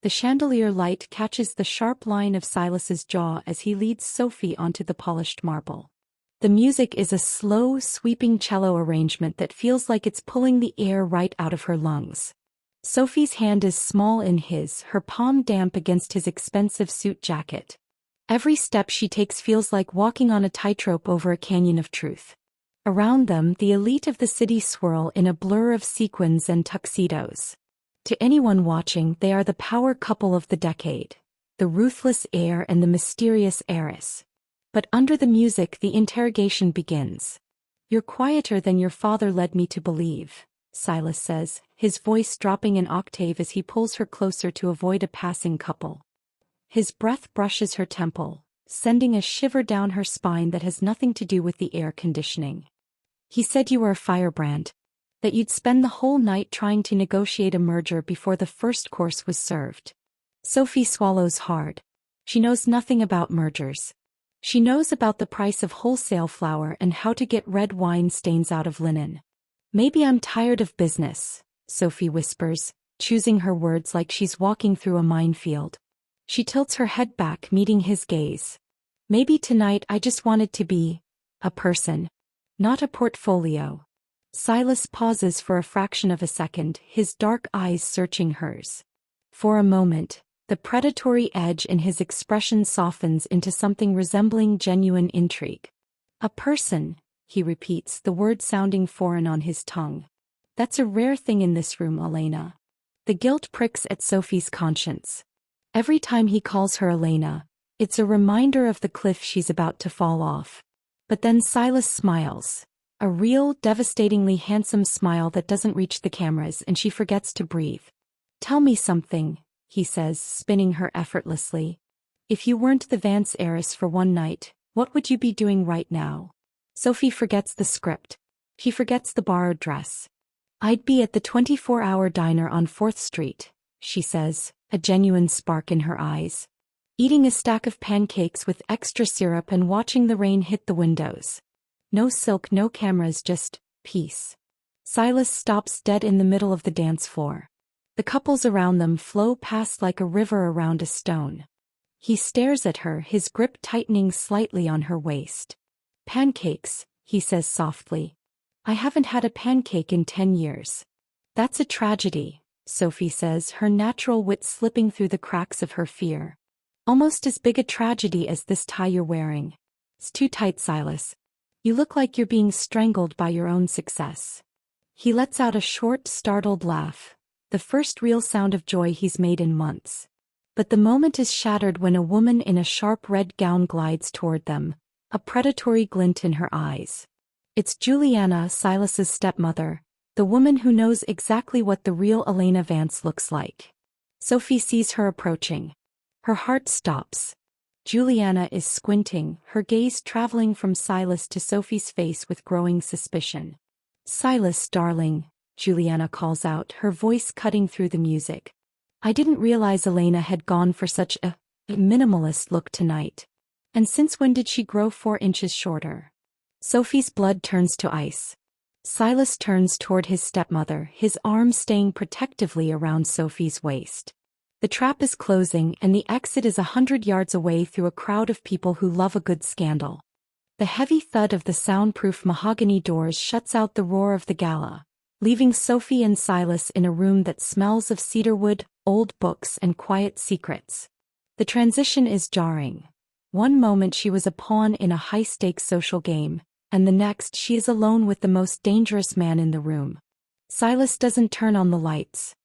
The chandelier light catches the sharp line of Silas's jaw as he leads Sophie onto the polished marble. The music is a slow, sweeping cello arrangement that feels like it's pulling the air right out of her lungs. Sophie's hand is small in his, her palm damp against his expensive suit jacket. Every step she takes feels like walking on a tightrope over a canyon of truth. Around them, the elite of the city swirl in a blur of sequins and tuxedos. To anyone watching, they are the power couple of the decade, the ruthless heir and the mysterious heiress. But under the music, the interrogation begins. "You're quieter than your father led me to believe," Silas says, his voice dropping an octave as he pulls her closer to avoid a passing couple. His breath brushes her temple, sending a shiver down her spine that has nothing to do with the air conditioning. "He said you were a firebrand. That you'd spend the whole night trying to negotiate a merger before the first course was served." Sophie swallows hard. She knows nothing about mergers. She knows about the price of wholesale flour and how to get red wine stains out of linen. "Maybe I'm tired of business," Sophie whispers, choosing her words like she's walking through a minefield. She tilts her head back, meeting his gaze. "Maybe tonight I just wanted to be a person, not a portfolio." Silas pauses for a fraction of a second, his dark eyes searching hers. For a moment, the predatory edge in his expression softens into something resembling genuine intrigue. "A person," he repeats, the word sounding foreign on his tongue. "That's a rare thing in this room, Elena." The guilt pricks at Sophie's conscience. Every time he calls her Elena, it's a reminder of the cliff she's about to fall off. But then Silas smiles. A real, devastatingly handsome smile that doesn't reach the cameras, and she forgets to breathe. "Tell me something," he says, spinning her effortlessly. "If you weren't the Vance heiress for one night, what would you be doing right now?" Sophie forgets the script. She forgets the borrowed dress. "I'd be at the 24-hour diner on 4th Street, she says, a genuine spark in her eyes. "Eating a stack of pancakes with extra syrup and watching the rain hit the windows. No silk, no cameras, just peace." Silas stops dead in the middle of the dance floor. The couples around them flow past like a river around a stone. He stares at her, his grip tightening slightly on her waist. "Pancakes," he says softly. "I haven't had a pancake in 10 years. "That's a tragedy," Sophie says, her natural wit slipping through the cracks of her fear. "Almost as big a tragedy as this tie you're wearing. It's too tight, Silas. You look like you're being strangled by your own success." He lets out a short, startled laugh, the first real sound of joy he's made in months. But the moment is shattered when a woman in a sharp red gown glides toward them, a predatory glint in her eyes. It's Juliana, Silas's stepmother, the woman who knows exactly what the real Elena Vance looks like. Sophie sees her approaching. Her heart stops. Juliana is squinting, her gaze traveling from Silas to Sophie's face with growing suspicion. "Silas, darling," Juliana calls out, her voice cutting through the music. "I didn't realize Elena had gone for such a minimalist look tonight. And since when did she grow 4 inches shorter?" Sophie's blood turns to ice. Silas turns toward his stepmother, his arm staying protectively around Sophie's waist. The trap is closing, and the exit is 100 yards away through a crowd of people who love a good scandal. The heavy thud of the soundproof mahogany doors shuts out the roar of the gala, leaving Sophie and Silas in a room that smells of cedarwood, old books, and quiet secrets. The transition is jarring. One moment she was a pawn in a high-stakes social game, and the next she is alone with the most dangerous man in the room. Silas doesn't turn on the lights.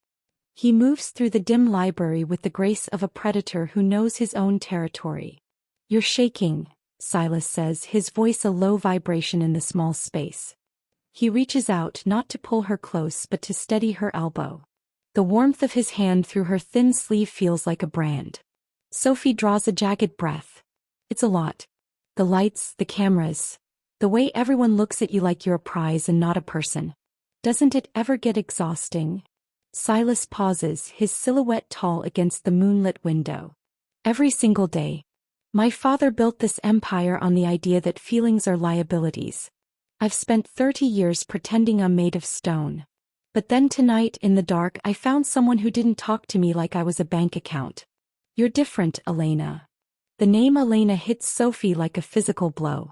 He moves through the dim library with the grace of a predator who knows his own territory. "You're shaking," Silas says, his voice a low vibration in the small space. He reaches out, not to pull her close but to steady her elbow. The warmth of his hand through her thin sleeve feels like a brand. Sophie draws a jagged breath. It's a lot. The lights, the cameras, the way everyone looks at you like you're a prize and not a person. Doesn't it ever get exhausting? Silas pauses, his silhouette tall against the moonlit window. "Every single day. My father built this empire on the idea that feelings are liabilities. I've spent 30 years pretending I'm made of stone. But then tonight in the dark I found someone who didn't talk to me like I was a bank account. You're different, Elena. The name Elena hits Sophie like a physical blow.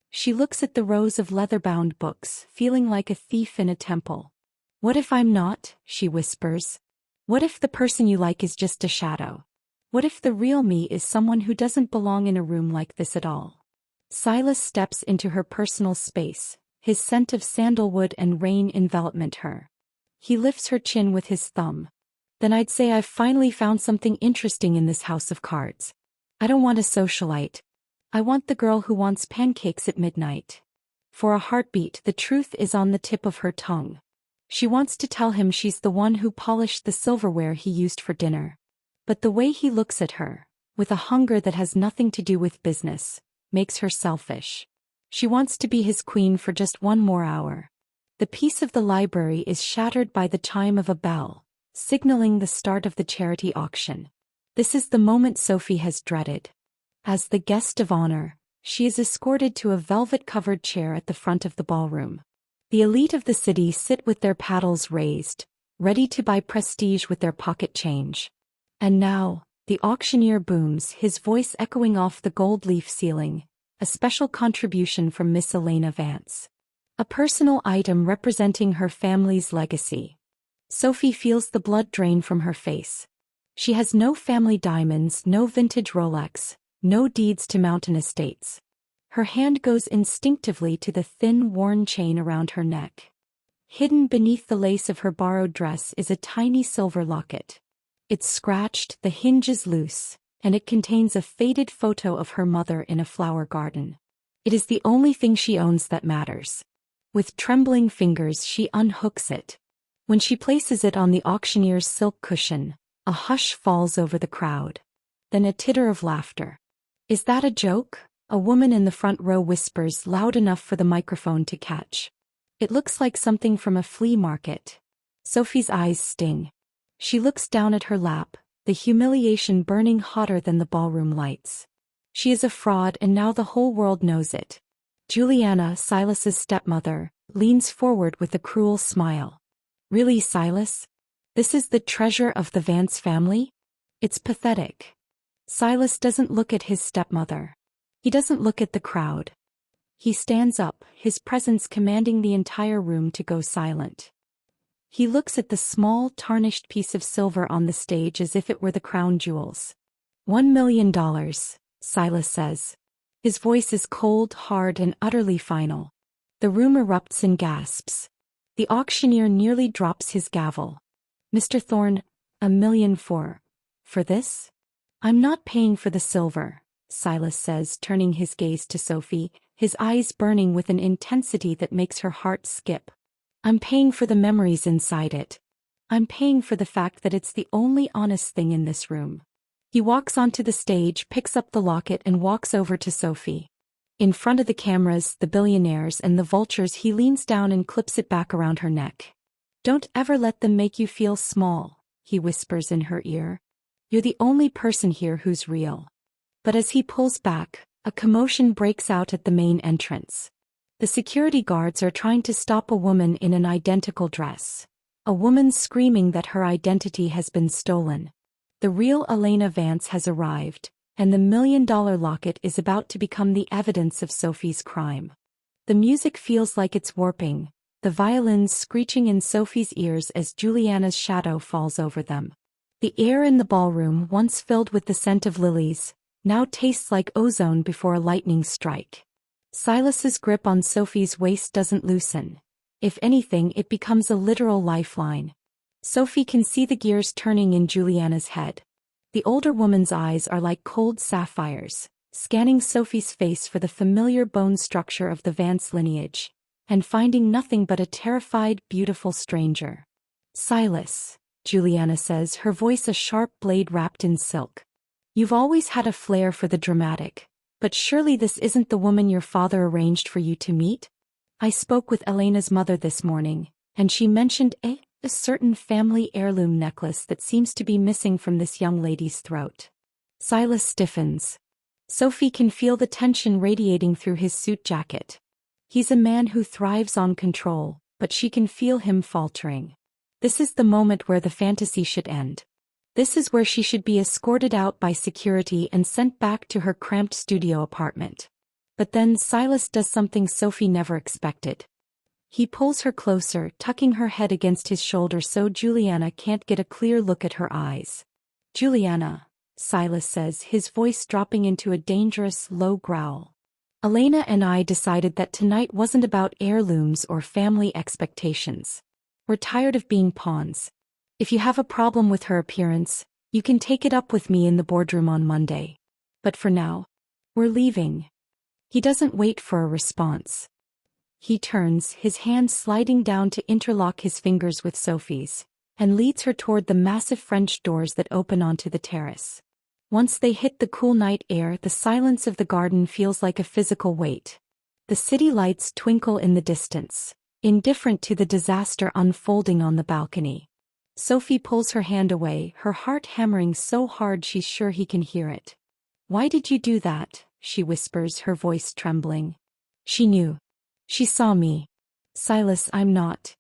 She looks at the rows of leather-bound books, feeling like a thief in a temple. What if I'm not? She whispers. What if the person you like is just a shadow? What if the real me is someone who doesn't belong in a room like this at all? Silas steps into her personal space, his scent of sandalwood and rain envelopment her. He lifts her chin with his thumb. Then I'd say I've finally found something interesting in this house of cards. I don't want a socialite. I want the girl who wants pancakes at midnight. For a heartbeat, the truth is on the tip of her tongue. She wants to tell him she's the one who polished the silverware he used for dinner. But the way he looks at her, with a hunger that has nothing to do with business, makes her selfish. She wants to be his queen for just one more hour. The peace of the library is shattered by the chime of a bell, signaling the start of the charity auction. This is the moment Sophie has dreaded. As the guest of honor, she is escorted to a velvet-covered chair at the front of the ballroom. The elite of the city sit with their paddles raised, ready to buy prestige with their pocket change. And now, the auctioneer booms, his voice echoing off the gold leaf ceiling, a special contribution from Miss Elena Vance. A personal item representing her family's legacy. Sophie feels the blood drain from her face. She has no family diamonds, no vintage Rolex, no deeds to mountain estates. Her hand goes instinctively to the thin, worn chain around her neck. Hidden beneath the lace of her borrowed dress is a tiny silver locket. It's scratched, the hinge is loose, and it contains a faded photo of her mother in a flower garden. It is the only thing she owns that matters. With trembling fingers she unhooks it. When she places it on the auctioneer's silk cushion, a hush falls over the crowd. Then a titter of laughter. Is that a joke? A woman in the front row whispers loud enough for the microphone to catch. It looks like something from a flea market. Sophie's eyes sting. She looks down at her lap, the humiliation burning hotter than the ballroom lights. She is a fraud and now the whole world knows it. Juliana, Silas's stepmother, leans forward with a cruel smile. Really, Silas? This is the treasure of the Vance family? It's pathetic. Silas doesn't look at his stepmother. He doesn't look at the crowd. He stands up, his presence commanding the entire room to go silent. He looks at the small, tarnished piece of silver on the stage as if it were the crown jewels. $1 million, Silas says. His voice is cold, hard, and utterly final. The room erupts in gasps. The auctioneer nearly drops his gavel. Mr. Thorne, $1 million for this? I'm not paying for the silver, Silas says, turning his gaze to Sophie, his eyes burning with an intensity that makes her heart skip. I'm paying for the memories inside it. I'm paying for the fact that it's the only honest thing in this room. He walks onto the stage, picks up the locket and walks over to Sophie. In front of the cameras, the billionaires and the vultures, he leans down and clips it back around her neck. Don't ever let them make you feel small, he whispers in her ear. You're the only person here who's real. But as he pulls back, a commotion breaks out at the main entrance. The security guards are trying to stop a woman in an identical dress. A woman screaming that her identity has been stolen. The real Elena Vance has arrived, and the $1 million locket is about to become the evidence of Sophie's crime. The music feels like it's warping, the violins screeching in Sophie's ears as Juliana's shadow falls over them. The air in the ballroom, once filled with the scent of lilies, now tastes like ozone before a lightning strike. Silas's grip on Sophie's waist doesn't loosen. If anything, it becomes a literal lifeline. Sophie can see the gears turning in Juliana's head. The older woman's eyes are like cold sapphires, scanning Sophie's face for the familiar bone structure of the Vance lineage, and finding nothing but a terrified, beautiful stranger. Silas, Juliana says, her voice a sharp blade wrapped in silk. You've always had a flair for the dramatic, but surely this isn't the woman your father arranged for you to meet? I spoke with Elena's mother this morning, and she mentioned a certain family heirloom necklace that seems to be missing from this young lady's throat. Silas stiffens. Sophie can feel the tension radiating through his suit jacket. He's a man who thrives on control, but she can feel him faltering. This is the moment where the fantasy should end. This is where she should be escorted out by security and sent back to her cramped studio apartment. But then Silas does something Sophie never expected. He pulls her closer, tucking her head against his shoulder so Juliana can't get a clear look at her eyes. "Juliana," Silas says, his voice dropping into a dangerous, low growl. "Elena and I decided that tonight wasn't about heirlooms or family expectations. We're tired of being pawns. If you have a problem with her appearance, you can take it up with me in the boardroom on Monday. But for now, we're leaving." He doesn't wait for a response. He turns, his hand sliding down to interlock his fingers with Sophie's, and leads her toward the massive French doors that open onto the terrace. Once they hit the cool night air, the silence of the garden feels like a physical weight. The city lights twinkle in the distance, indifferent to the disaster unfolding on the balcony. Sophie pulls her hand away, her heart hammering so hard she's sure he can hear it. "Why did you do that?" she whispers, her voice trembling. She knew. She saw me. "Silas, I'm not."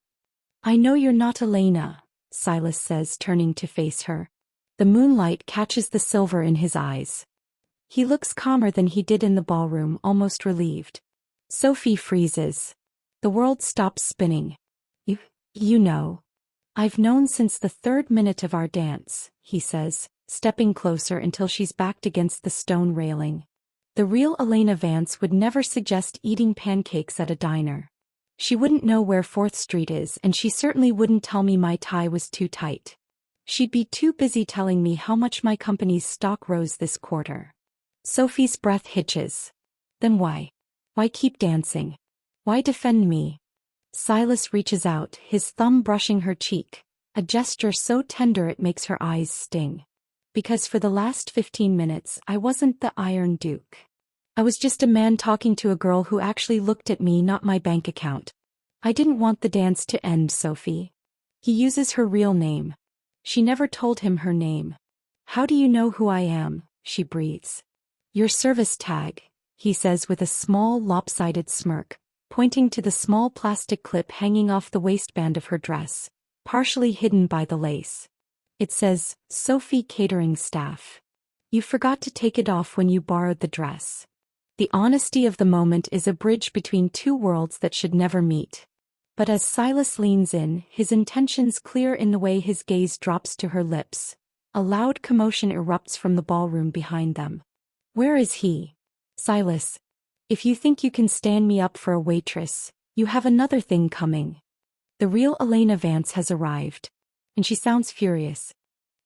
"I know you're not Elena," Silas says, turning to face her. The moonlight catches the silver in his eyes. He looks calmer than he did in the ballroom, almost relieved. Sophie freezes. The world stops spinning. You know. "I've known since the 3rd minute of our dance," he says, stepping closer until she's backed against the stone railing. The real Elena Vance would never suggest eating pancakes at a diner. She wouldn't know where 4th Street is, and she certainly wouldn't tell me my tie was too tight. She'd be too busy telling me how much my company's stock rose this quarter. Sophie's breath hitches. Then why? Why keep dancing? Why defend me? Silas reaches out, his thumb brushing her cheek, a gesture so tender it makes her eyes sting. "Because for the last 15 minutes I wasn't the Iron Duke. I was just a man talking to a girl who actually looked at me, not my bank account. I didn't want the dance to end, Sophie." He uses her real name. She never told him her name. "How do you know who I am?" she breathes. "Your service tag," he says with a small lopsided smirk, pointing to the small plastic clip hanging off the waistband of her dress, partially hidden by the lace. It says, "Sophie Catering Staff." "You forgot to take it off when you borrowed the dress." The honesty of the moment is a bridge between two worlds that should never meet. But as Silas leans in, his intentions clear in the way his gaze drops to her lips, a loud commotion erupts from the ballroom behind them. "Where is he?" "Silas, if you think you can stand me up for a waitress, you have another thing coming." The real Elena Vance has arrived. And she sounds furious.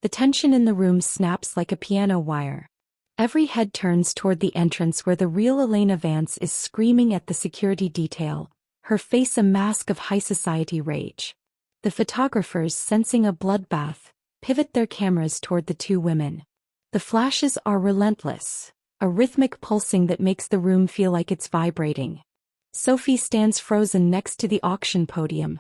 The tension in the room snaps like a piano wire. Every head turns toward the entrance where the real Elena Vance is screaming at the security detail, her face a mask of high society rage. The photographers, sensing a bloodbath, pivot their cameras toward the two women. The flashes are relentless, a rhythmic pulsing that makes the room feel like it's vibrating. Sophie stands frozen next to the auction podium.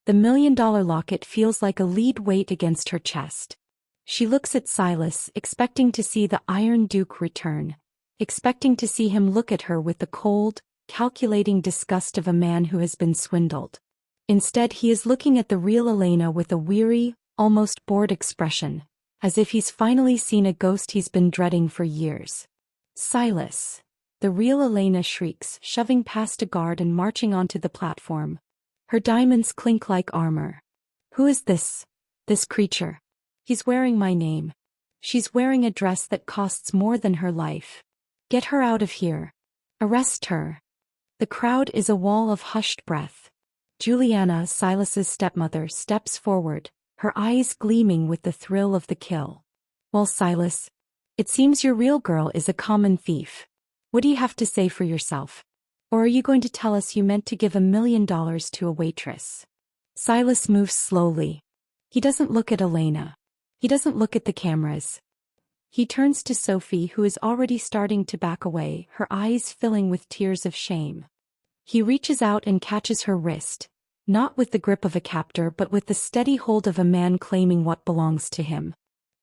The $1 million locket feels like a lead weight against her chest. She looks at Silas, expecting to see the Iron Duke return, expecting to see him look at her with the cold, calculating disgust of a man who has been swindled. Instead, he is looking at the real Elena with a weary, almost bored expression, as if he's finally seen a ghost he's been dreading for years. "Silas!" The real Elena shrieks, shoving past a guard and marching onto the platform. Her diamonds clink like armor. "Who is this creature? He's wearing my name. She's wearing a dress that costs more than her life. Get her out of here. Arrest her." The crowd is a wall of hushed breath. Juliana, Silas's stepmother, steps forward, her eyes gleaming with the thrill of the kill. "Well, Silas, it seems your real girl is a common thief. What do you have to say for yourself? Or are you going to tell us you meant to give $1 million to a waitress?" Silas moves slowly. He doesn't look at Elena. He doesn't look at the cameras. He turns to Sophie, who is already starting to back away, her eyes filling with tears of shame. He reaches out and catches her wrist, not with the grip of a captor but with the steady hold of a man claiming what belongs to him.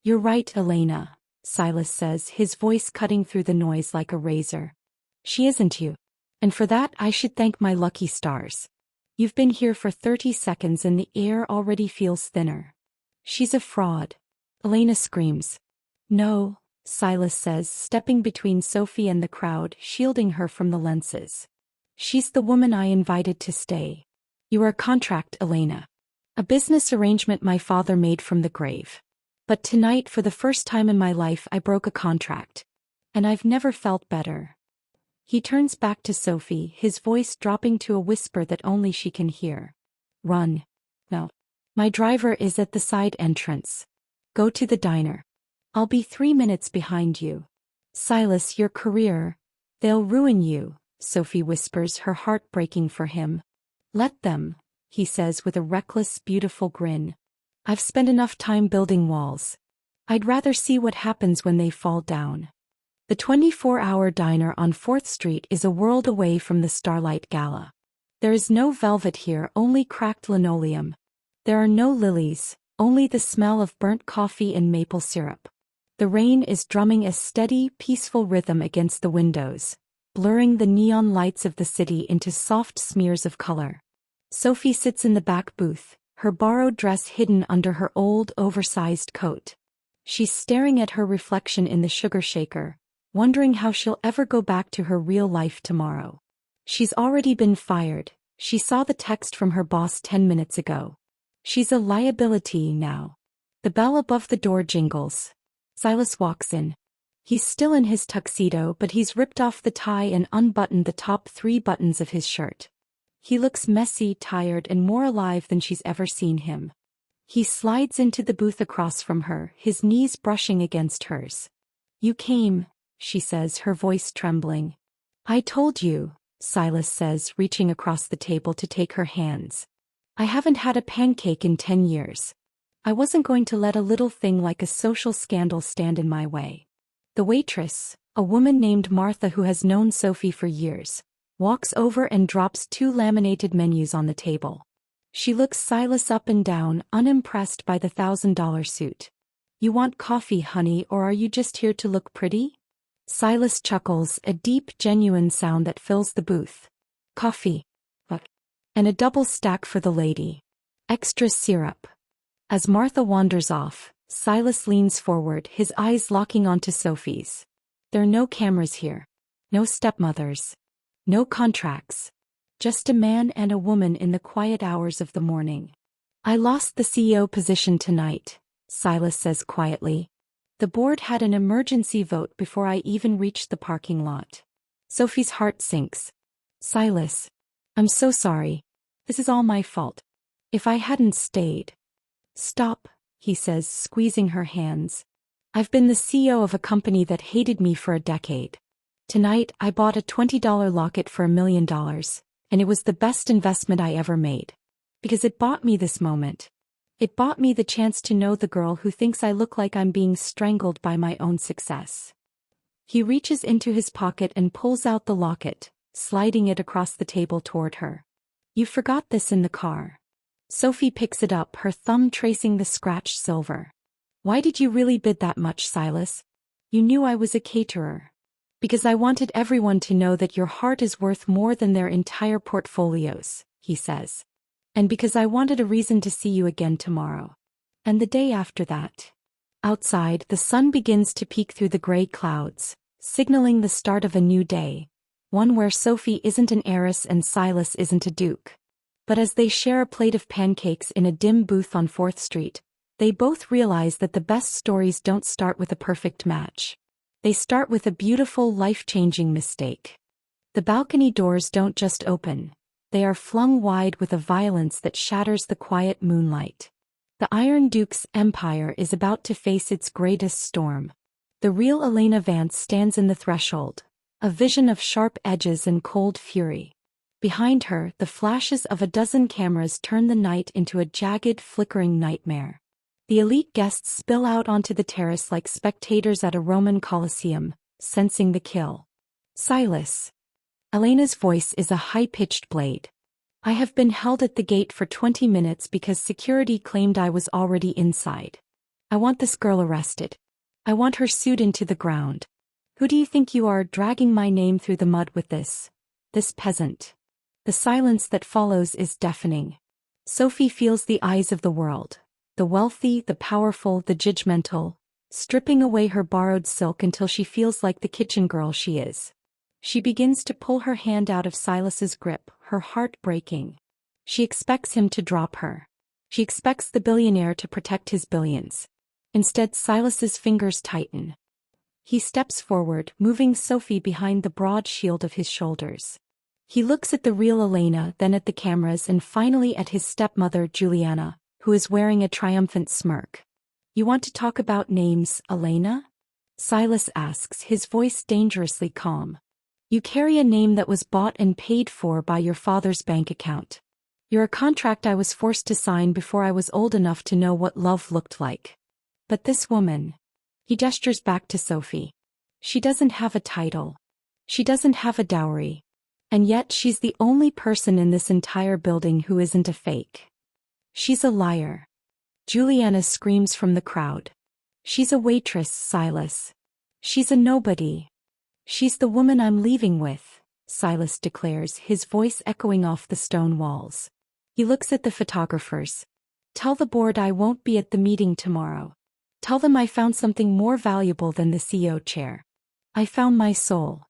"You're right, Elena," Silas says, his voice cutting through the noise like a razor. "She isn't you. And for that I should thank my lucky stars. You've been here for 30 seconds and the air already feels thinner. She's a fraud. Elena screams. No, Silas says, stepping between Sophie and the crowd, shielding her from the lenses. She's the woman I invited to stay. You are a contract, Elena. A business arrangement my father made from the grave. But tonight, for the first time in my life, I broke a contract. And I've never felt better. He turns back to Sophie, his voice dropping to a whisper that only she can hear. Run. No. My driver is at the side entrance. Go to the diner. I'll be 3 minutes behind you. Silas, your career. They'll ruin you, Sophie whispers, her heart breaking for him. Let them, he says with a reckless, beautiful grin. I've spent enough time building walls. I'd rather see what happens when they fall down. The 24-hour diner on 4th Street is a world away from the Starlight Gala. There is no velvet here, only cracked linoleum. There are no lilies, only the smell of burnt coffee and maple syrup. The rain is drumming a steady, peaceful rhythm against the windows, blurring the neon lights of the city into soft smears of color. Sophie sits in the back booth, her borrowed dress hidden under her old, oversized coat. She's staring at her reflection in the sugar shaker, wondering how she'll ever go back to her real life tomorrow. She's already been fired. She saw the text from her boss 10 minutes ago. She's a liability now. The bell above the door jingles. Silas walks in. He's still in his tuxedo, but he's ripped off the tie and unbuttoned the top 3 buttons of his shirt. He looks messy, tired, and more alive than she's ever seen him. He slides into the booth across from her, his knees brushing against hers. You came, she says, her voice trembling. I told you, Silas says, reaching across the table to take her hands. I haven't had a pancake in 10 years. I wasn't going to let a little thing like a social scandal stand in my way. The waitress, a woman named Martha who has known Sophie for years, walks over and drops 2 laminated menus on the table. She looks Silas up and down, unimpressed by the $1,000 suit. You want coffee, honey, or are you just here to look pretty? Silas chuckles, a deep, genuine sound that fills the booth. Coffee. And a double stack for the lady. Extra syrup. As Martha wanders off, Silas leans forward, his eyes locking onto Sophie's. There are no cameras here. No stepmothers. No contracts. Just a man and a woman in the quiet hours of the morning. I lost the CEO position tonight, Silas says quietly. The board had an emergency vote before I even reached the parking lot. Sophie's heart sinks. Silas. I'm so sorry. This is all my fault. If I hadn't stayed. Stop, he says, squeezing her hands. I've been the CEO of a company that hated me for a decade. Tonight, I bought a $20 locket for $1 million, and it was the best investment I ever made. Because it bought me this moment. It bought me the chance to know the girl who thinks I look like I'm being strangled by my own success. He reaches into his pocket and pulls out the locket, sliding it across the table toward her. You forgot this in the car. Sophie picks it up, her thumb tracing the scratched silver. Why did you really bid that much, Silas? You knew I was a caterer. Because I wanted everyone to know that your heart is worth more than their entire portfolios, he says. And because I wanted a reason to see you again tomorrow. And the day after that. Outside, the sun begins to peek through the gray clouds, signaling the start of a new day, one where Sophie isn't an heiress and Silas isn't a duke. But as they share a plate of pancakes in a dim booth on 4th Street, they both realize that the best stories don't start with a perfect match. They start with a beautiful, life-changing mistake. The balcony doors don't just open. They are flung wide with a violence that shatters the quiet moonlight. The Iron Duke's empire is about to face its greatest storm. The real Elena Vance stands in the threshold, a vision of sharp edges and cold fury. Behind her, the flashes of a dozen cameras turn the night into a jagged, flickering nightmare. The elite guests spill out onto the terrace like spectators at a Roman Colosseum, sensing the kill. Silas. Elena's voice is a high-pitched blade. I have been held at the gate for 20 minutes because security claimed I was already inside. I want this girl arrested. I want her sued into the ground. Who do you think you are, dragging my name through the mud with this peasant? The silence that follows is deafening. Sophie feels the eyes of the world, the wealthy, the powerful, the judgmental, stripping away her borrowed silk until she feels like the kitchen girl she is. She begins to pull her hand out of Silas's grip, her heart breaking. She expects him to drop her. She expects the billionaire to protect his billions. Instead, Silas's fingers tighten. He steps forward, moving Sophie behind the broad shield of his shoulders. He looks at the real Elena, then at the cameras, and finally at his stepmother, Juliana, who is wearing a triumphant smirk. "You want to talk about names, Elena?" Silas asks, his voice dangerously calm. "You carry a name that was bought and paid for by your father's bank account. You're a contract I was forced to sign before I was old enough to know what love looked like. But this woman..." He gestures back to Sophie. "She doesn't have a title. She doesn't have a dowry. And yet she's the only person in this entire building who isn't a fake. She's a liar." Juliana screams from the crowd. "She's a waitress, Silas. She's a nobody. She's the woman I'm leaving with," Silas declares, his voice echoing off the stone walls. He looks at the photographers. "Tell the board I won't be at the meeting tomorrow. Tell them I found something more valuable than the CEO chair. I found my soul."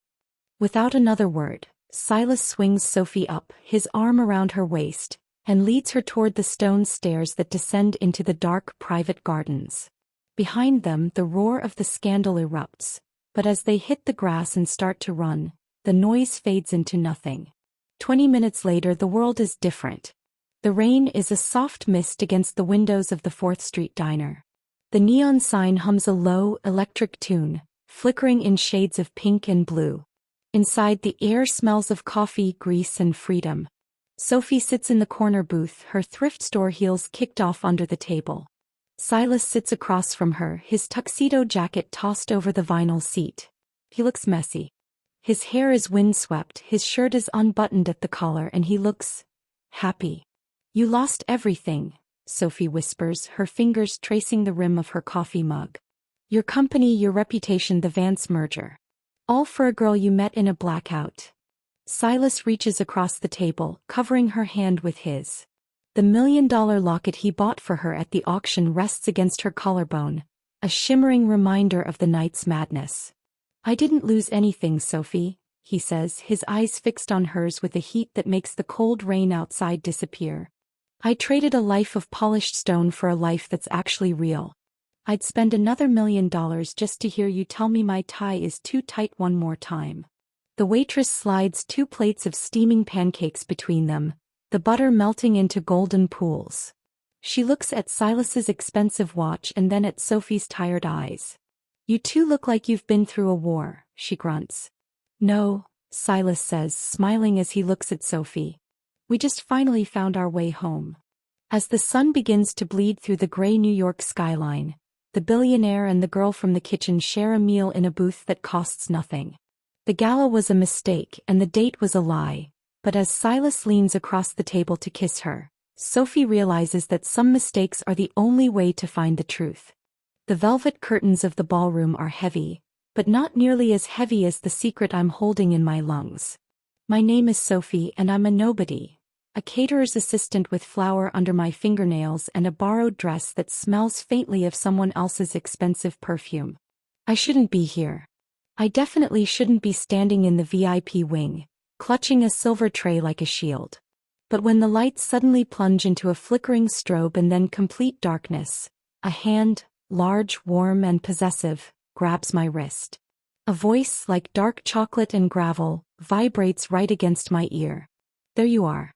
Without another word, Silas swings Sophie up, his arm around her waist, and leads her toward the stone stairs that descend into the dark private gardens. Behind them, the roar of the scandal erupts, but as they hit the grass and start to run, the noise fades into nothing. 20 minutes later, the world is different. The rain is a soft mist against the windows of the 4th Street diner. The neon sign hums a low, electric tune, flickering in shades of pink and blue. Inside, the air smells of coffee, grease, and freedom. Sophie sits in the corner booth, her thrift store heels kicked off under the table. Silas sits across from her, his tuxedo jacket tossed over the vinyl seat. He looks messy. His hair is windswept, his shirt is unbuttoned at the collar, and he looks happy. "You lost everything," Sophie whispers, her fingers tracing the rim of her coffee mug. "Your company, your reputation, the Vance merger. All for a girl you met in a blackout." Silas reaches across the table, covering her hand with his. The $1 million locket he bought for her at the auction rests against her collarbone, a shimmering reminder of the night's madness. "I didn't lose anything, Sophie," he says, his eyes fixed on hers with a heat that makes the cold rain outside disappear. "I traded a life of polished stone for a life that's actually real. I'd spend another $1 million just to hear you tell me my tie is too tight one more time." The waitress slides 2 plates of steaming pancakes between them, the butter melting into golden pools. She looks at Silas's expensive watch and then at Sophie's tired eyes. "You two look like you've been through a war," she grunts. "No," Silas says, smiling as he looks at Sophie. "We just finally found our way home." As the sun begins to bleed through the gray New York skyline, the billionaire and the girl from the kitchen share a meal in a booth that costs nothing. The gala was a mistake and the date was a lie, but as Silas leans across the table to kiss her, Sophie realizes that some mistakes are the only way to find the truth. The velvet curtains of the ballroom are heavy, but not nearly as heavy as the secret I'm holding in my lungs. My name is Sophie and I'm a nobody. A caterer's assistant with flour under my fingernails and a borrowed dress that smells faintly of someone else's expensive perfume. I shouldn't be here. I definitely shouldn't be standing in the VIP wing, clutching a silver tray like a shield. But when the lights suddenly plunge into a flickering strobe and then complete darkness, a hand, large, warm, and possessive, grabs my wrist. A voice like dark chocolate and gravel vibrates right against my ear. "There you are.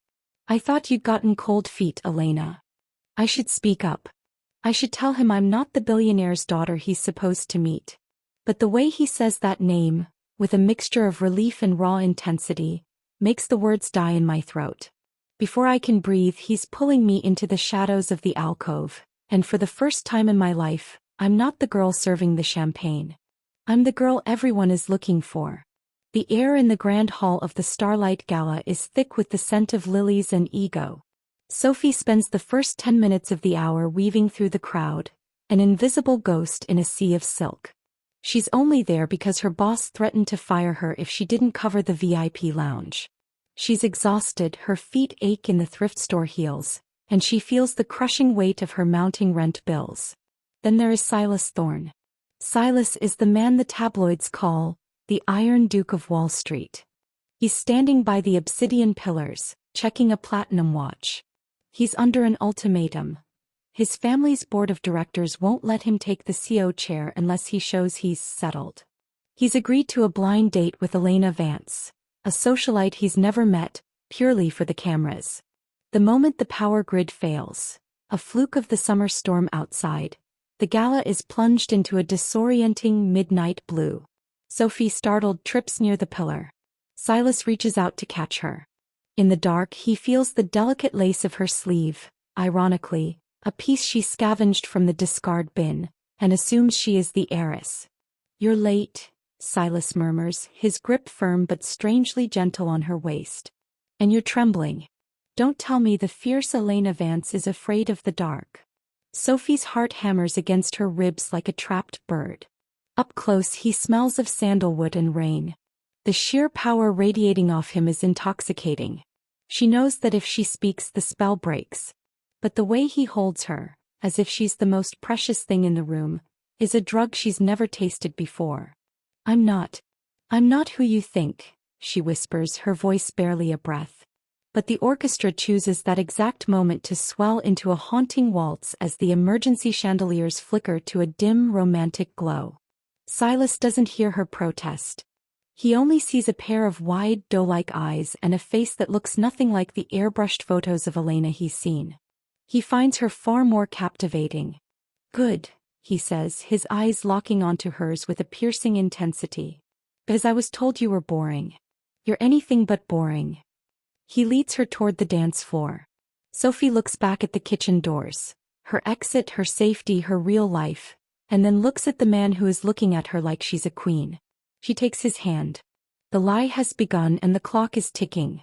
I thought you'd gotten cold feet, Elena. I should speak up. I should tell him I'm not the billionaire's daughter he's supposed to meet." But the way he says that name, with a mixture of relief and raw intensity, makes the words die in my throat. Before I can breathe, he's pulling me into the shadows of the alcove, and for the first time in my life, I'm not the girl serving the champagne. I'm the girl everyone is looking for. The air in the grand hall of the Starlight Gala is thick with the scent of lilies and ego. Sophie spends the first 10 minutes of the hour weaving through the crowd, an invisible ghost in a sea of silk. She's only there because her boss threatened to fire her if she didn't cover the VIP lounge. She's exhausted, her feet ache in the thrift store heels, and she feels the crushing weight of her mounting rent bills. Then there is Silas Thorne. Silas is the man the tabloids call the Iron Duke of Wall Street. He's standing by the obsidian pillars, checking a platinum watch. He's under an ultimatum. His family's board of directors won't let him take the CEO chair unless he shows he's settled. He's agreed to a blind date with Elena Vance, a socialite he's never met, purely for the cameras. The moment the power grid fails, a fluke of the summer storm outside, the Gala is plunged into a disorienting midnight blue. Sophie, startled, trips near the pillar. Silas reaches out to catch her. In the dark, he feels the delicate lace of her sleeve, ironically, a piece she scavenged from the discard bin, and assumes she is the heiress. "You're late," Silas murmurs, his grip firm but strangely gentle on her waist. "And you're trembling. Don't tell me the fierce Elena Vance is afraid of the dark." Sophie's heart hammers against her ribs like a trapped bird. Up close, he smells of sandalwood and rain. The sheer power radiating off him is intoxicating. She knows that if she speaks, the spell breaks. But the way he holds her, as if she's the most precious thing in the room, is a drug she's never tasted before. I'm not who you think," she whispers, her voice barely a breath. But the orchestra chooses that exact moment to swell into a haunting waltz as the emergency chandeliers flicker to a dim, romantic glow. Silas doesn't hear her protest. He only sees a pair of wide, doe-like eyes and a face that looks nothing like the airbrushed photos of Elena he's seen. He finds her far more captivating. "Good," he says, his eyes locking onto hers with a piercing intensity. "Because I was told you were boring. You're anything but boring." He leads her toward the dance floor. Sophie looks back at the kitchen doors, her exit, her safety, her real life, and then looks at the man who is looking at her like she's a queen. She takes his hand. The lie has begun and the clock is ticking,